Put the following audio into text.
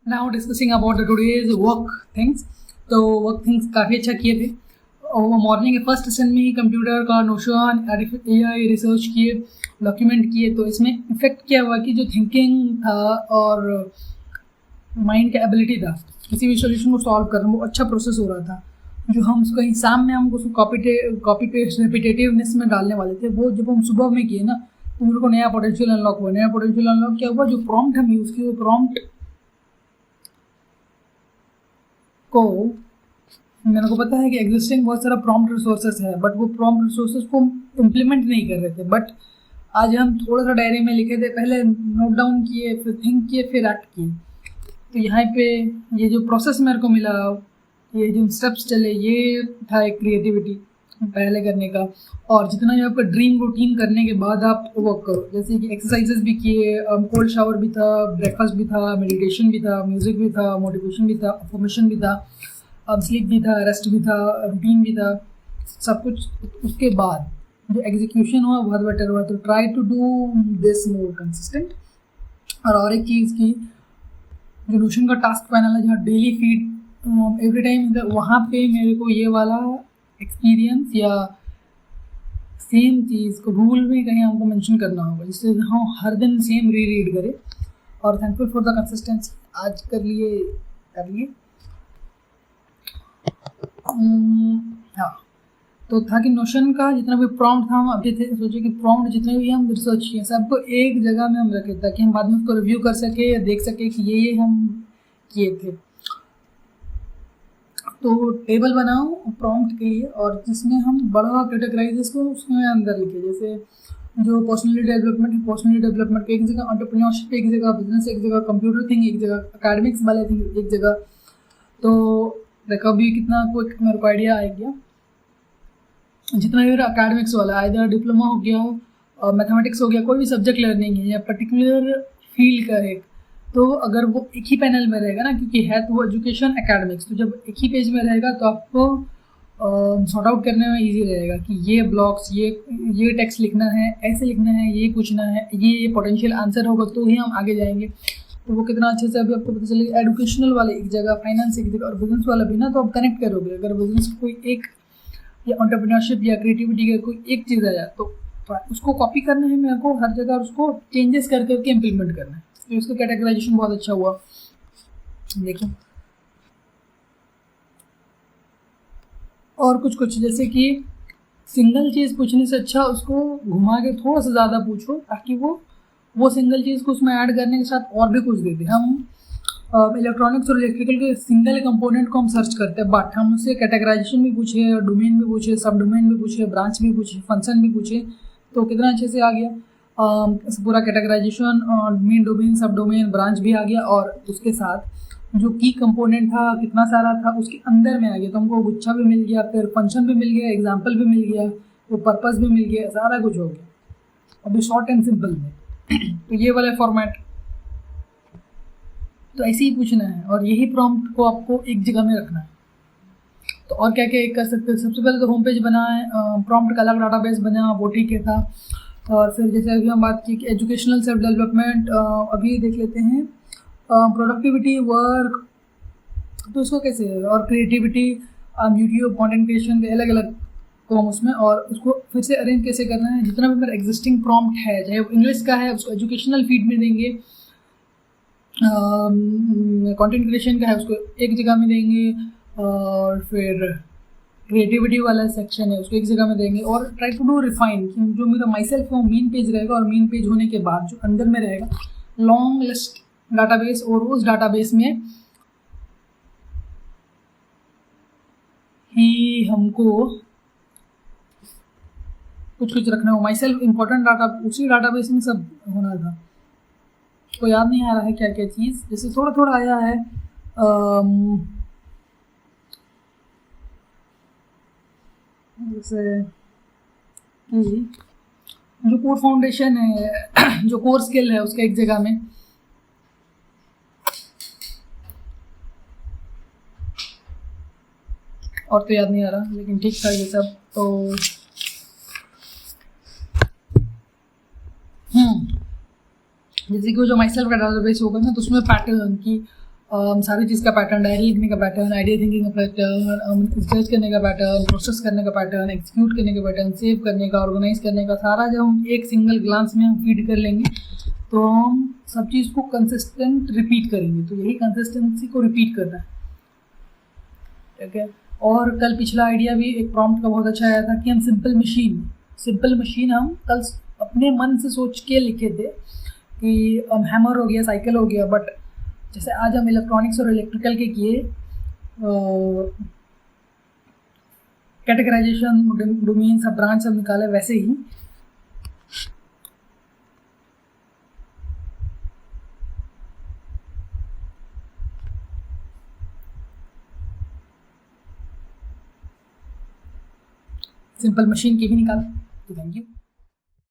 Now discussing about the today's work things. तो work things काफ़ी अच्छा किए थे और वो मॉर्निंग के फर्स्ट सेशन में ही कंप्यूटर का नोशन AI रिसर्च किए, डॉक्यूमेंट किए। तो इसमें इफेक्ट क्या हुआ कि जो थिंकिंग था और माइंड का एबिलिटी था किसी भी सोल्यूशन को सॉल्व करना, वो अच्छा प्रोसेस हो रहा था। जो हम उसको एग्जाम में हम उसको कॉपी पेस्ट रिपीटेटिवनेस में डालने वाले थे, वो जब हम सुबह में किए ना तो मेरे को नया पोटेंशियल अनलॉक हुआ। नया पोटेंशियल अनलॉक क्या हुआ, जो प्रॉम्प्ट हम यूज़ किए वो प्रॉम्प्ट को मेरे को पता है कि एग्जिस्टिंग बहुत सारा प्रॉम्प्ट रिसोर्सेज है, बट वो प्रॉम्प्ट रिसोर्सेज को इम्प्लीमेंट नहीं कर रहे थे। बट आज हम थोड़ा सा डायरी में लिखे थे, पहले नोट डाउन किए, फिर थिंक किए, फिर एक्ट किए। तो यहाँ पे ये जो प्रोसेस मेरे को मिला, ये जो स्टेप्स चले, ये था एक क्रिएटिविटी पहले करने का। और जितना जो आपका ड्रीम रूटीन करने के बाद आप वर्क करो, जैसे कि एक्सरसाइजेस भी किए, कोल्ड शावर भी था, ब्रेकफास्ट भी था, मेडिटेशन भी था, म्यूज़िक भी था, मोटिवेशन भी था, अफर्मेशन भी था, स्लीप भी था, रेस्ट भी था, रूटीन भी था, सब कुछ। उसके बाद जो एग्जीक्यूशन हुआ बहुत बेटर हुआ। तो try to do this more consistent. और एक चीज़ की जो नोशन का टास्क पैनल है जहाँ डेली फीड एवरी टाइम, वहाँ पे मेरे को ये वाला एक्सपीरियंस या सेम चीज़ को रूल में कहीं हमको मेंशन करना होगा, जिससे हम हर दिन सेम रीड करें। और थैंकफुल फॉर द कंसिस्टेंसी। आज कर लिए हाँ। तो था कि नोशन का जितना भी प्रॉम्प्ट था, हम अभी थे सोचे कि प्रॉम्प्ट जितने भी हम रिसर्च किए सबको एक जगह में हम रखें, ताकि हम बाद में उसको रिव्यू कर सके या देख सके कि ये हम किए थे। तो टेबल बनाओ प्रॉम्प्ट के लिए, और जिसमें हम बड़ा कैटेगराइज को उसमें अंदर लिखे। जैसे जो पर्सनली डेवलपमेंट है, पर्सनली डेवलपमेंट एक जगह, एंटरप्रेन्योरशिप एक जगह, बिजनेस एक जगह, कंप्यूटर थिंग एक जगह, एकेडमिक्स वाले थिंग एक जगह। तो देखो अभी कितना क्विक मेरे को आइडिया आ गया। जितना भी एकेडमिक्स वाला, आइदर डिप्लोमा हो गया और मैथमेटिक्स हो गया, कोई भी सब्जेक्ट लर्निंग है या पर्टिकुलर फील्ड का है, तो अगर वो एक ही पैनल में रहेगा ना, क्योंकि है तो वो एजुकेशन एकेडमिक्स, तो जब एक ही पेज में रहेगा तो आपको सॉर्ट आउट करने में इजी रहेगा कि ये ब्लॉक्स, ये टेक्स्ट लिखना है, ऐसे लिखना है, ये पूछना है, ये पोटेंशियल आंसर होगा तो ही हम आगे जाएंगे। तो वो कितना अच्छे से अभी आपको पता चलेगा। एजुकेशनल वाले एक जगह, फाइनेंस एक जगह, और बिजनेस वाला भी ना, तो आप कनेक्ट करोगे। अगर बिजनेस कोई एक या एंटरप्रेन्योरशिप या क्रिएटिविटी का कोई एक चीज़ आया तो उसको कॉपी करना है मेरे को हर जगह, और उसको चेंजेस कर करके इम्प्लीमेंट करना है। तो इसका कैटेगराइजेशन बहुत अच्छा हुआ। देखिए और कुछ जैसे कि सिंगल चीज़ पूछने से अच्छा उसको घुमा के थोड़ा सा ज़्यादा पूछो, ताकि वो सिंगल चीज़ को उसमें ऐड करने के साथ और भी कुछ दे दे। हम इलेक्ट्रॉनिक्स और इलेक्ट्रिकल के सिंगल कंपोनेंट को हम सर्च करते हैं, बट हम उससे कैटेगराइजेशन भी पूछे, डोमेन भी पूछे, सब डोमेन भी पूछे, ब्रांच भी पूछे, फंक्शन भी पूछे, तो कितना अच्छे से आ गया पूरा कैटेगराइजेशन, मेन डोमेन, सब डोमेन, ब्रांच भी आ गया। और उसके साथ जो की कंपोनेंट था कितना सारा था उसके अंदर में आ गया। तो हमको गुच्छा भी मिल गया, फिर फंक्शन भी मिल गया, एग्जाम्पल भी मिल गया, वो पर्पस भी मिल गया, सारा कुछ हो गया अभी शॉर्ट एंड सिंपल में। तो ये वाला फॉर्मेट, तो ऐसे ही पूछना है और यही प्रॉम्प्ट को आपको एक जगह में रखना है। तो और क्या क्या कर सकते हैं, सबसे पहले तो होम पेज बनाए, प्रॉम्प्ट का अलग डाटाबेस बना, वो ठीक है था। और फिर जैसे अभी हम बात की कि एजुकेशनल सेल्फ डेवलपमेंट, अभी देख लेते हैं प्रोडक्टिविटी वर्क, तो उसको कैसे, और क्रिएटिविटी, यूट्यूब कंटेंट क्रिएशन के अलग अलग कॉम उसमें, और उसको फिर से अरेंज कैसे करना है। जितना भी मेरा एग्जिस्टिंग प्रॉम्प्ट है, चाहे वो इंग्लिश का है उसको एजुकेशनल फीड में देंगे, कंटेंट क्रिएशन का है उसको एक जगह में देंगे, और फिर क्रिएटिविटी वाला सेक्शन है उसको एक जगह में देंगे। और ट्राई टू डू रिफाइन कि जो मेरा माई सेल्फ है वो मेन पेज रहेगा, और मेन पेज होने के बाद जो अंदर में रहेगा लॉन्ग लिस्ट डाटाबेस, और उस डाटाबेस में ही हमको कुछ रखना हो। माई सेल्फ इम्पोर्टेंट डाटा उसी डाटाबेस में सब होना था। तो याद नहीं आ रहा है क्या क्या चीज़, जैसे थोड़ा थोड़ा आया है। जैसे कि जो कोर फाउंडेशन है, जो कोर स्किल है उसका एक जगह में, और तो याद नहीं आ रहा, लेकिन ठीक था ये सब। तो जैसे कि जो माई सेल्फ का डाटाबेस होगा ना, तो उसमें पैटर्न की सारी चीज़ का पैटर्न, डायरी लिखने का पैटर्न, आइडिया थिंकिंग का पैटर्न, रिसर्च करने का पैटर्न, प्रोसेस करने का पैटर्न, एग्जीक्यूट करने का पैटर्न, सेव करने का, ऑर्गेनाइज करने का, सारा जब हम एक सिंगल ग्लांस में हम फीड कर लेंगे तो हम सब चीज़ को कंसिस्टेंट रिपीट करेंगे। तो यही कंसिस्टेंसी को रिपीट करना है, ठीक है। और कल पिछला आइडिया भी एक प्रॉम्प्ट का बहुत अच्छा आया था कि हम सिंपल मशीन हम कल अपने मन से सोच के लिखे थे कि हैमर हो गया, साइकिल हो गया, बट जैसे आज हम इलेक्ट्रॉनिक्स और इलेक्ट्रिकल के किए कैटेगराइजेशन, डोमेन, सब ब्रांच सब निकाले, वैसे ही सिंपल मशीन के भी निकाल। तो थैंक यू।